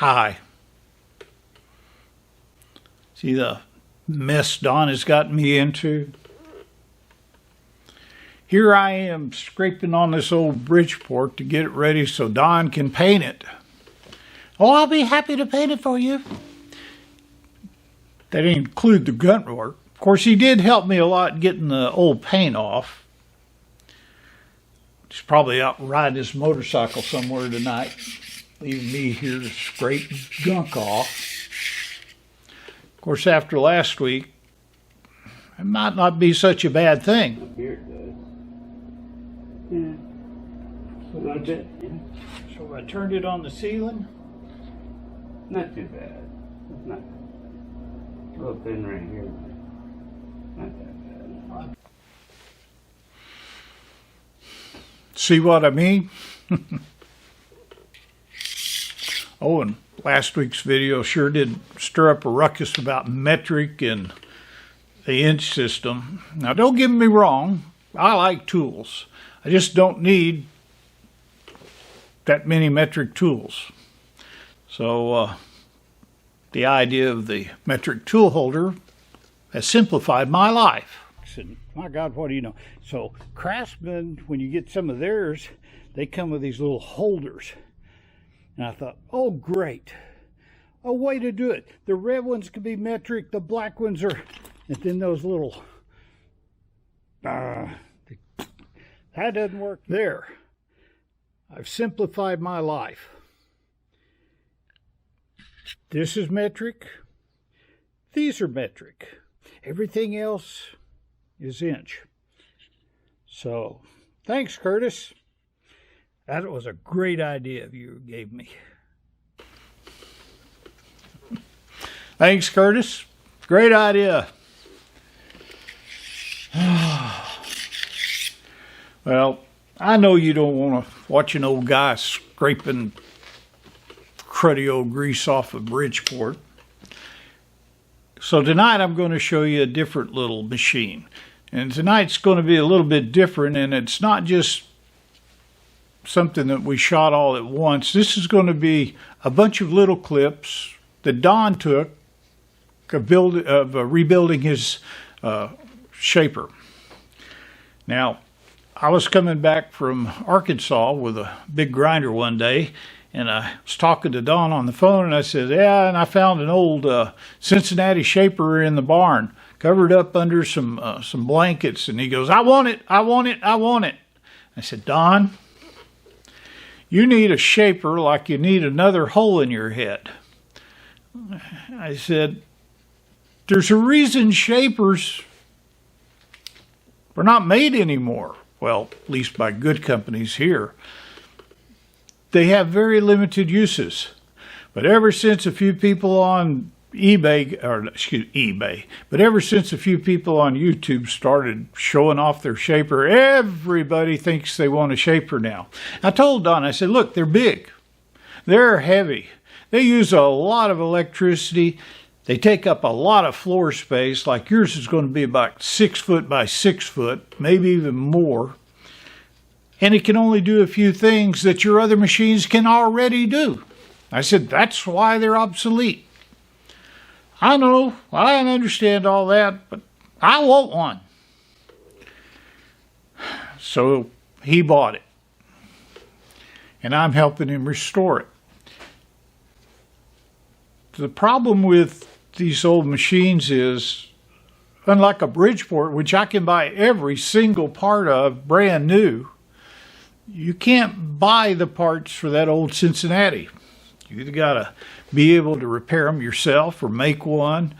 Hi. See the mess Don has gotten me into? Here I am scraping on this old Bridgeport to get it ready so Don can paint it. Oh, I'll be happy to paint it for you. That didn't include the grunt work. Of course, he did help me a lot getting the old paint off. He's probably out riding his motorcycle somewhere tonight, leaving me here to scrape gunk off. Of course, after last week, it might not be such a bad thing. Here it does. Yeah. So I turned it on the ceiling. Not too bad. It's not a little thin right here. Not that bad. See what I mean? Oh, and last week's video sure did stir up a ruckus about metric and the inch system. Now, don't get me wrong. I like tools. I just don't need that many metric tools. So the idea of the metric tool holder has simplified my life. I said, my God, what do you know? So Craftsman, when you get some of theirs, they come with these little holders. And I thought, oh, great. A way to do it. The red ones can be metric, the black ones are, and then those little, that doesn't work there. I've simplified my life. This is metric. These are metric. Everything else is inch. So, thanks, Curtis. That was a great idea you gave me. Thanks, Curtis. Great idea. Well, I know you don't want to watch an old guy scraping cruddy old grease off of Bridgeport. So tonight I'm going to show you a different little machine. And tonight's going to be a little bit different, and it's not just something that we shot all at once. This is going to be a bunch of little clips that Don took of rebuilding his shaper. Now, I was coming back from Arkansas with a big grinder one day, and I was talking to Don on the phone, and I said, yeah, and I found an old Cincinnati shaper in the barn, covered up under some blankets. And he goes, I want it, I want it, I want it. I said, Don, you need a shaper like you need another hole in your head. I said, there's a reason shapers are not made anymore. Well, at least by good companies here. They have very limited uses. But ever since a few people on but ever since a few people on YouTube started showing off their shaper, everybody thinks they want a shaper now. I told Don, I said, look, they're big. They're heavy. They use a lot of electricity. They take up a lot of floor space, like yours is going to be about 6 foot by 6 foot, maybe even more. And it can only do a few things that your other machines can already do. I said, that's why they're obsolete. I know, I understand all that, but I want one. So he bought it. And I'm helping him restore it. The problem with these old machines is, unlike a Bridgeport, which I can buy every single part of brand new, you can't buy the parts for that old Cincinnati. You either got to be able to repair them yourself or make one.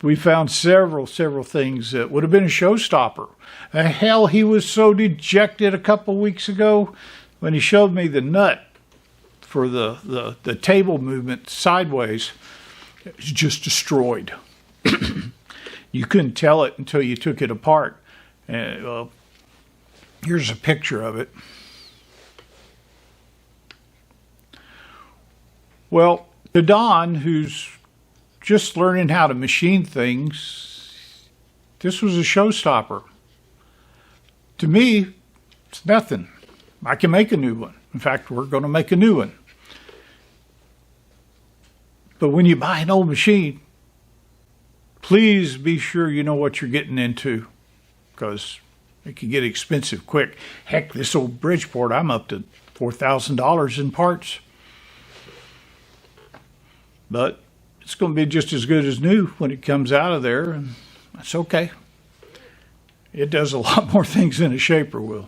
We found several things that would have been a showstopper. Hell, he was so dejected a couple weeks ago when he showed me the nut for the table movement sideways. It was just destroyed. You couldn't tell it until you took it apart. Here's a picture of it. Well, to Don, who's just learning how to machine things, this was a showstopper. To me, it's nothing. I can make a new one. In fact, we're going to make a new one. But when you buy an old machine, please be sure you know what you're getting into, because it can get expensive quick. Heck, this old Bridgeport, I'm up to $4,000 in parts. But it's going to be just as good as new when it comes out of there, and that's okay. It does a lot more things than a shaper will.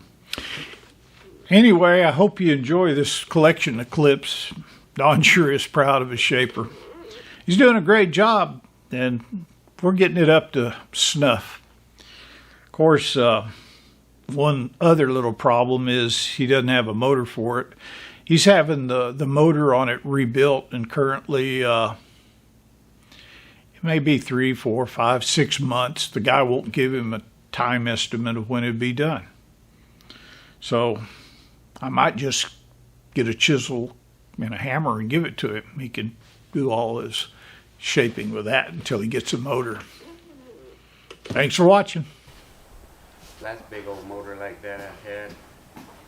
Anyway, I hope you enjoy this collection of clips. Don sure is proud of his shaper. He's doing a great job, and we're getting it up to snuff. Of course, one other little problem is he doesn't have a motor for it. He's having the motor on it rebuilt, and currently it may be 3, 4, 5, 6 months. The guy won't give him a time estimate of when it'd be done. So I might just get a chisel and a hammer and give it to him. He can do all his shaping with that until he gets a motor. Thanks for watching. Last big old motor like that I had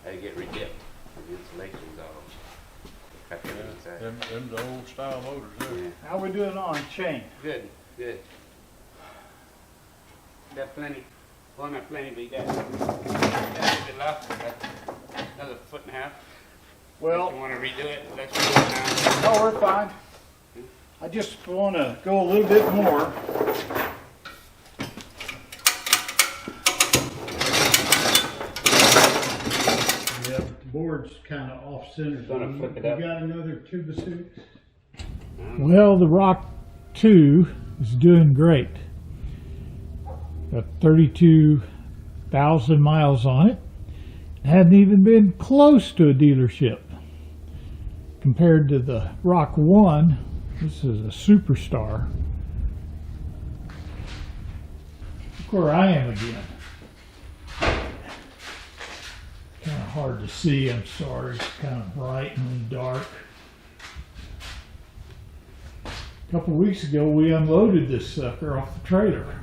to get redipped. The insulation's all cut the inside. Them the old style motors there. Yeah. How we doing on chain? Good, good. Got plenty. Well, not plenty, but you got a bit left. Got another 1.5 feet. Well, If you want to redo it, let's redo it now. no, we're fine. I just want to go a little bit more. Yeah, the board's kind of off-center. Gonna flip it up. You got another tube of soup? Well, the Rock 2 is doing great. Got 32,000 miles on it. Hadn't even been close to a dealership. Compared to the Rock 1, this is a superstar. Look where I am again. Kind of hard to see, I'm sorry. It's kind of bright and dark. A couple of weeks ago, we unloaded this sucker off the trailer.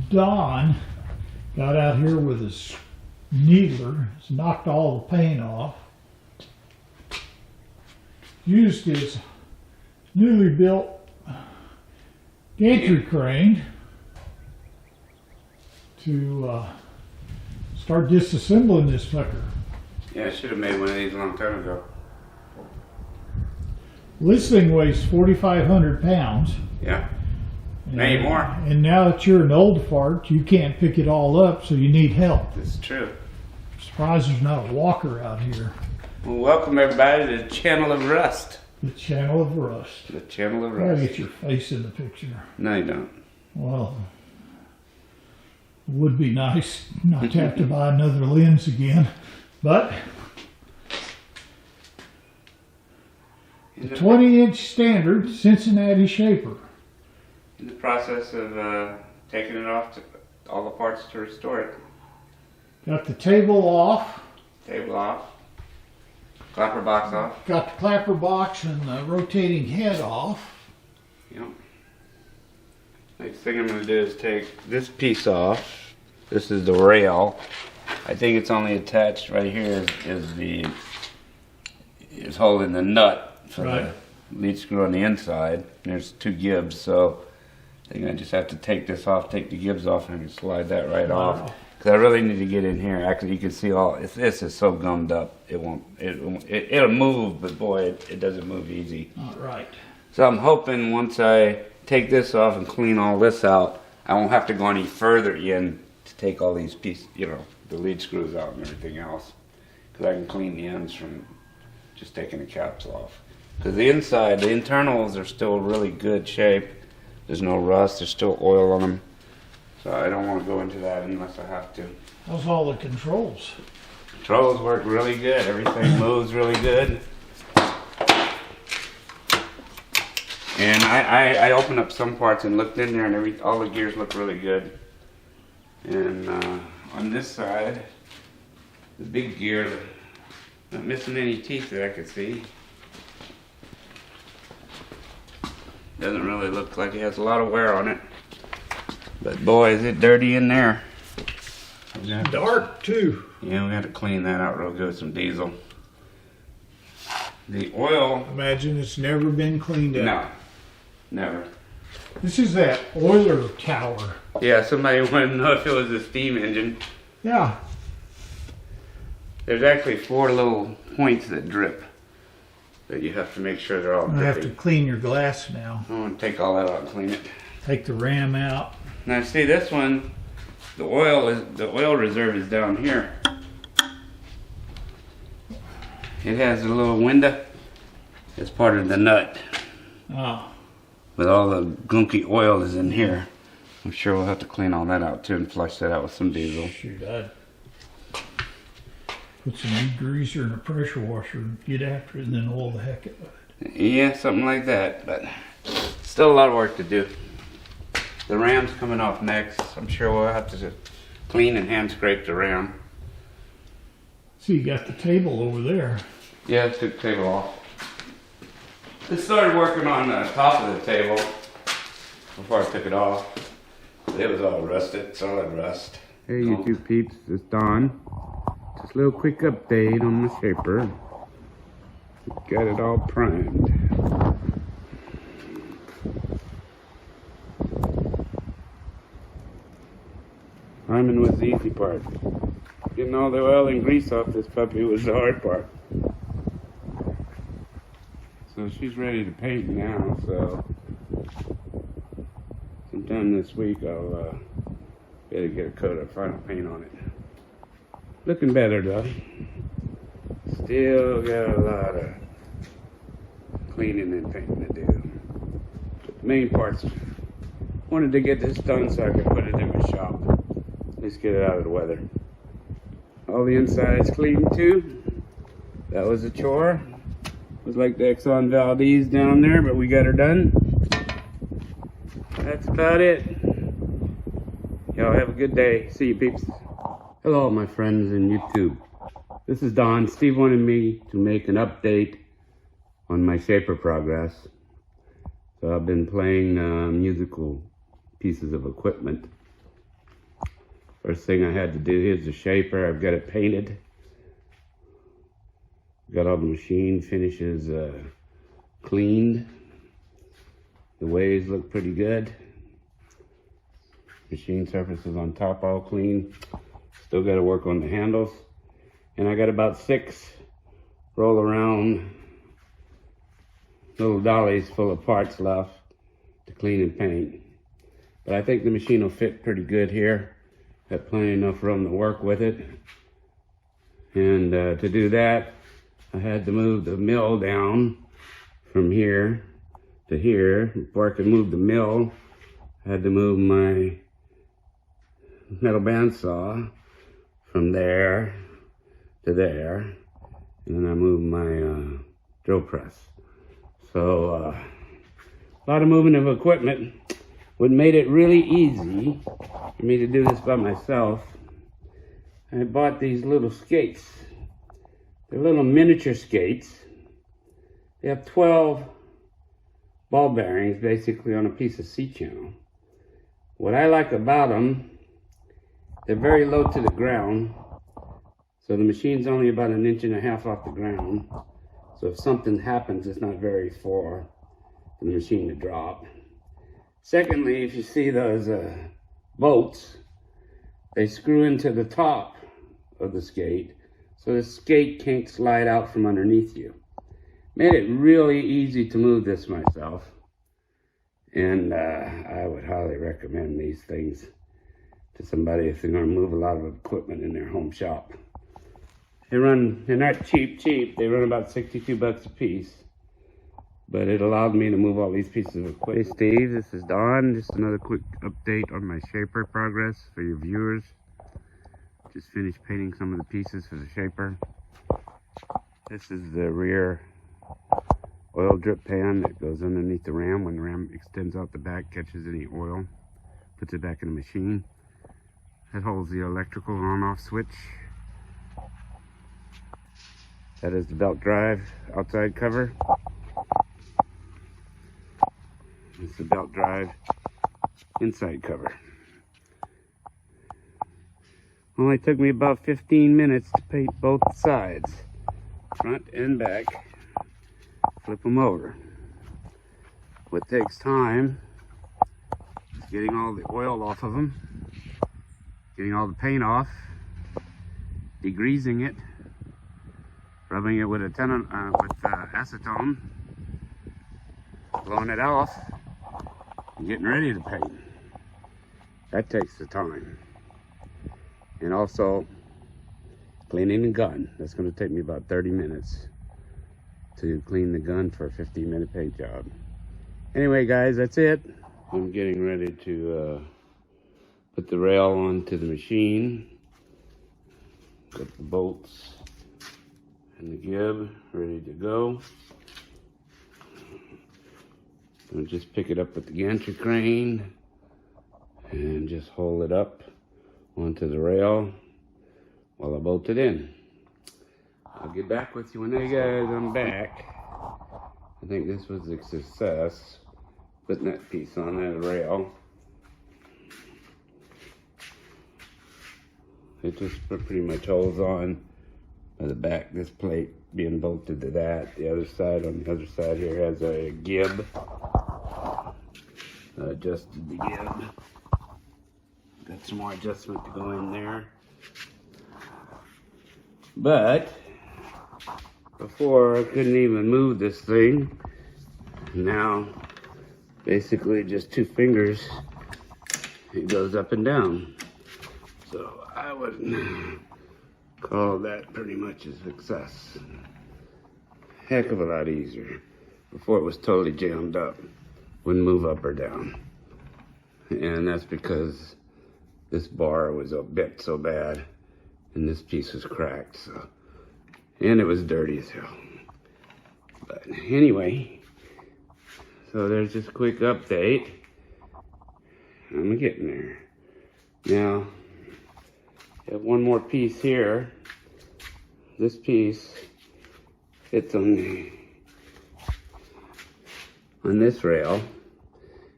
Don got out here with his needler, has knocked all the paint off, used his newly built gantry crane to start disassembling this fucker. Yeah, I should have made one of these a long time ago. This thing weighs 4,500 pounds. Yeah. Maybe more. And now that you're an old fart, you can't pick it all up, so you need help. It's true. I'm surprised there's not a walker out here. Well, welcome everybody to the Channel of Rust. The Channel of Rust. The Channel of I gotta Rust. get your face in the picture. No, you don't. Well, it would be nice not to have to buy another lens again, but the 20-inch standard Cincinnati shaper. In the process of taking it off to all the parts to restore it. Got the table off. Table off. Clapper box off. Got the clapper box and the rotating head off. Yep. Next thing I'm going to do is take this piece off. This is the rail. I think it's only attached right here is holding the nut for Right. the lead screw on the inside. There's 2 gibs, so I think I just have to take this off, take the gibs off, and I can slide that right off. Because I really need to get in here. Actually, you can see this is so gummed up. It'll move, but boy, it doesn't move easy. All right. So I'm hoping once I take this off and clean all this out, I won't have to go any further in to take all these pieces, the lead screws out and everything else. Because I can clean the ends from just taking the caps off. Because the inside, the internals are still really good shape. There's no rust, there's still oil on them. So I don't want to go into that unless I have to. How's all the controls? Controls work really good. Everything moves really good. And I opened up some parts and looked in there, and all the gears look really good. And on this side, the big gear, not missing any teeth that I could see. Doesn't really look like it has a lot of wear on it. But boy, is it dirty in there. Dark too. Yeah, we had to clean that out real good with some diesel. The oil, Imagine it's never been cleaned up. no, never. This is that oiler tower. Yeah, somebody wanted to know if it was a steam engine. Yeah. There's actually 4 little points that drip. That you have to make sure they're all I have to dripping. clean your glass now. I'm gonna take all that out and clean it. Take the ram out. Now see this one, the oil reserve is down here. It has a little window. It's part of the nut. Oh. But all the gunky oil is in here. I'm sure we'll have to clean all that out too and flush that out with some diesel. Shoot, I'd put some degreaser in a pressure washer and get after it and then oil the heck out of it. Yeah, something like that, but still a lot of work to do. The ram's coming off next. I'm sure we'll have to clean and hand scrape the ram. See, you got the table over there. Yeah, I took the table off. I started working on the top of the table before I took it off. But it was all rusted, solid rust. Hey YouTube peeps, it's Don. Just a little quick update on my shaper. Got it all primed. Priming was the easy part. Getting all the oil and grease off this puppy was the hard part. So she's ready to paint now, so sometime this week I'll better get a coat of final paint on it. Looking better though. Still got a lot of cleaning and painting to do. But the main parts, wanted to get this done so I could put it in my shop. At least get it out of the weather. All the inside's clean too. That was a chore. It was like the Exxon Valdez down there, but we got her done. That's about it. Y'all have a good day. See you peeps. Hello my friends in YouTube. This is Don. Steve wanted me to make an update on my shaper progress. So I've been playing musical pieces of equipment. First thing I had to do, here's the shaper. I've got it painted. Got all the machine finishes cleaned. The waves look pretty good. Machine surfaces on top all clean. Still got to work on the handles. And I got about 6 roll around little dollies full of parts left to clean and paint. But I think the machine will fit pretty good here. Got plenty enough room to work with it. And to do that, I had to move the mill down from here to here. Before I could move the mill, I had to move my metal bandsaw from there to there. And then I moved my drill press. So a lot of movement of equipment. What made it really easy for me to do this by myself, I bought these little skates. They're little miniature skates. They have 12 ball bearings basically on a piece of C-channel. What I like about them, they're very low to the ground. So the machine's only about 1.5 inches off the ground. So if something happens, it's not very far for the machine to drop. Secondly, if you see those bolts, they screw into the top of the skate. So the skate can't slide out from underneath you. Made it really easy to move this myself. And I would highly recommend these things to somebody if they're going to move a lot of equipment in their home shop. They're not cheap. They run about 62 bucks a piece. But it allowed me to move all these pieces of equipment. Hey Steve, this is Don. Just another quick update on my shaper progress for your viewers. Just finished painting some of the pieces for the shaper. This is the rear oil drip pan that goes underneath the ram. When the ram extends out the back, catches any oil, puts it back in the machine. That holds the electrical on-off switch. That is the belt drive outside cover. It's the belt drive inside cover. Only took me about 15 minutes to paint both sides, front and back. flip them over. What takes time is getting all the oil off of them, getting all the paint off, degreasing it, rubbing it with acetone, blowing it off, and getting ready to paint. That takes the time. And also cleaning the gun. That's going to take me about 30 minutes to clean the gun for a 15-minute paint job. Anyway, guys, that's it. I'm getting ready to put the rail onto the machine. Got the bolts and the gib ready to go. I'll just pick it up with the gantry crane and just hold it up onto the rail while I bolt it in. I'll get back with you when I'm back. I think this was a success, putting that piece on that rail. It just pretty much holds on by the back, this plate being bolted to that. The other side, on the other side here, has a gib. Adjusted the gib. Got some more adjustment to go in there. But before I couldn't even move this thing. Now basically just 2 fingers, it goes up and down. So I would call that pretty much a success. Heck of a lot easier. Before it was totally jammed up, wouldn't move up or down. And that's because this bar was bent so bad and this piece was cracked, so, and it was dirty as hell. But anyway, so there's this quick update. I'm getting there. Now, I have one more piece here. This piece fits on this rail,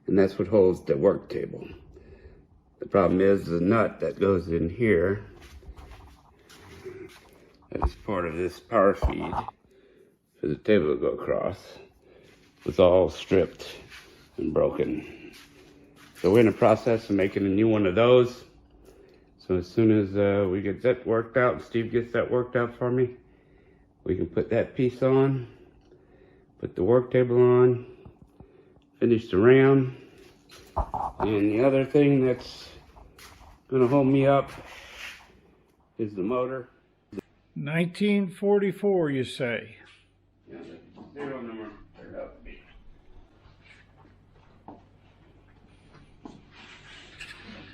and that's what holds the work table. The problem is the nut that goes in here, that is part of this power feed for the table to go across, was all stripped and broken. So we're in the process of making a new one of those. So as soon as we get that worked out, Steve gets that worked out for me, we can put that piece on, put the work table on, finish the ram. And the other thing that's gonna hold me up is the motor. 1944, you say? Yeah, the serial number turned out to be.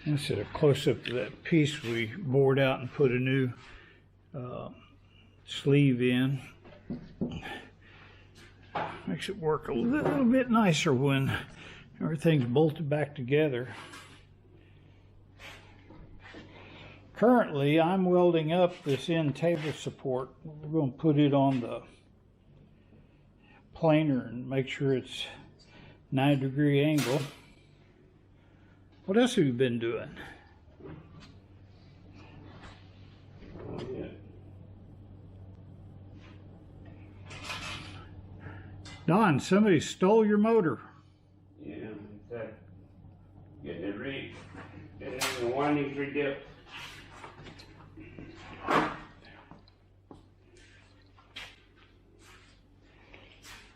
This is a close-up to that piece we bored out and put a new sleeve in. Makes it work a little bit nicer when everything's bolted back together. Currently, I'm welding up this end table support. We're going to put it on the planer and make sure it's 90-degree angle. What else have you been doing? Don, somebody stole your motor. Yeah, exactly. Getting it getting it in the windings re-dipped.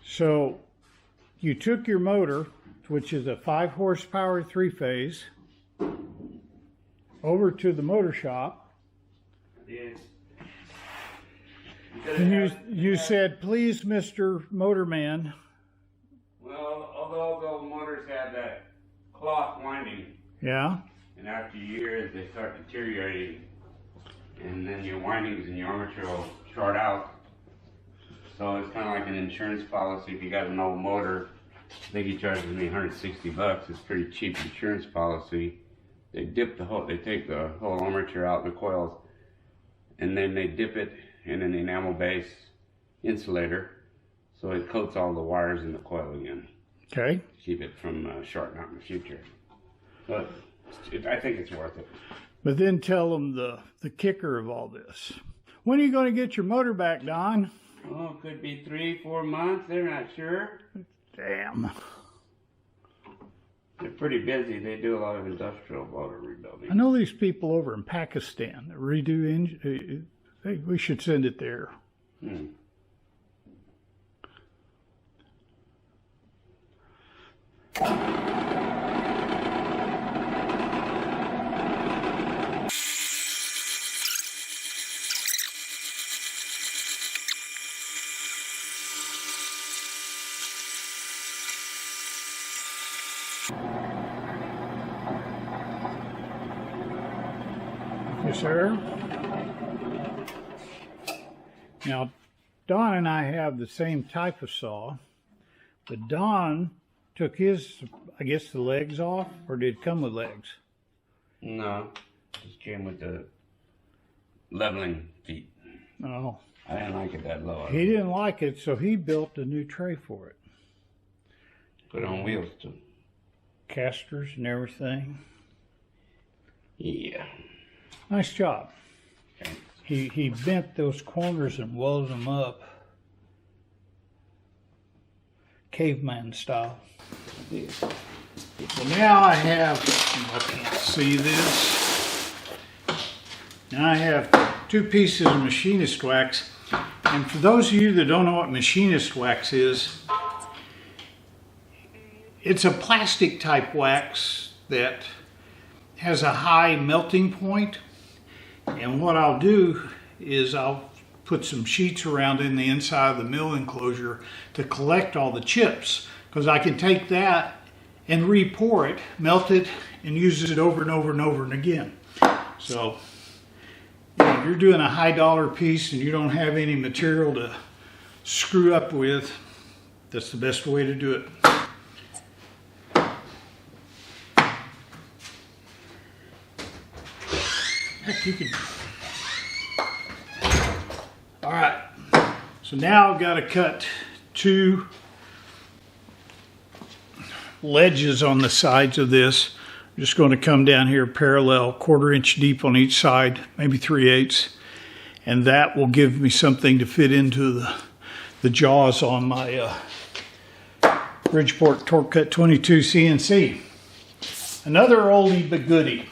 So you took your motor, which is a 5 horsepower 3-phase, over to the motor shop. Yeah. And you said, please, Mr. Motorman. Well, although the motors have that cloth winding, Yeah. and after years they start deteriorating, and then your windings and your armature will short out. So it's kind of like an insurance policy. If you got an old motor, I think he charges me 160 bucks. It's pretty cheap insurance policy. They take the whole armature out in the coils, and then they dip it in an enamel-based insulator, so it coats all the wires in the coil again. Okay. To keep it from shorting out in the future. But I think it's worth it. But then tell them the kicker of all this. When are you going to get your motor back, Don? Oh, could be 3-4 months. They're not sure. Damn. They're pretty busy. They do a lot of industrial motor rebuilding. I know these people over in Pakistan that redo engine. We should send it there. Hmm. Yes, sir. Now, Don and I have the same type of saw, but Don took his, I guess, the legs off, or did it come with legs? No, just came with the leveling feet. Oh. I didn't like it that low. He didn't like it, so he built a new tray for it. Put on wheels too. Casters and everything. Yeah. Nice job. Thanks. He bent those corners and welded them up. Caveman style. Yeah. So now I can't see this. Now I have 2 pieces of machinist wax. And for those of you that don't know what machinist wax is, it's a plastic type wax that has a high melting point. And what I'll do is I'll put some sheets around in the inside of the mill enclosure to collect all the chips, because I can take that and re-pour it, melt it, and use it over and over and over and again. So if you're doing a high dollar piece and you don't have any material to screw up with, that's the best way to do it. Heck, you could. All right, so now I've got to cut 2 ledges on the sides of this. I'm just going to come down here parallel, 1/4 inch deep on each side, maybe 3/8, and that will give me something to fit into the jaws on my Bridgeport Torque Cut 22 CNC. Another oldie but goodie.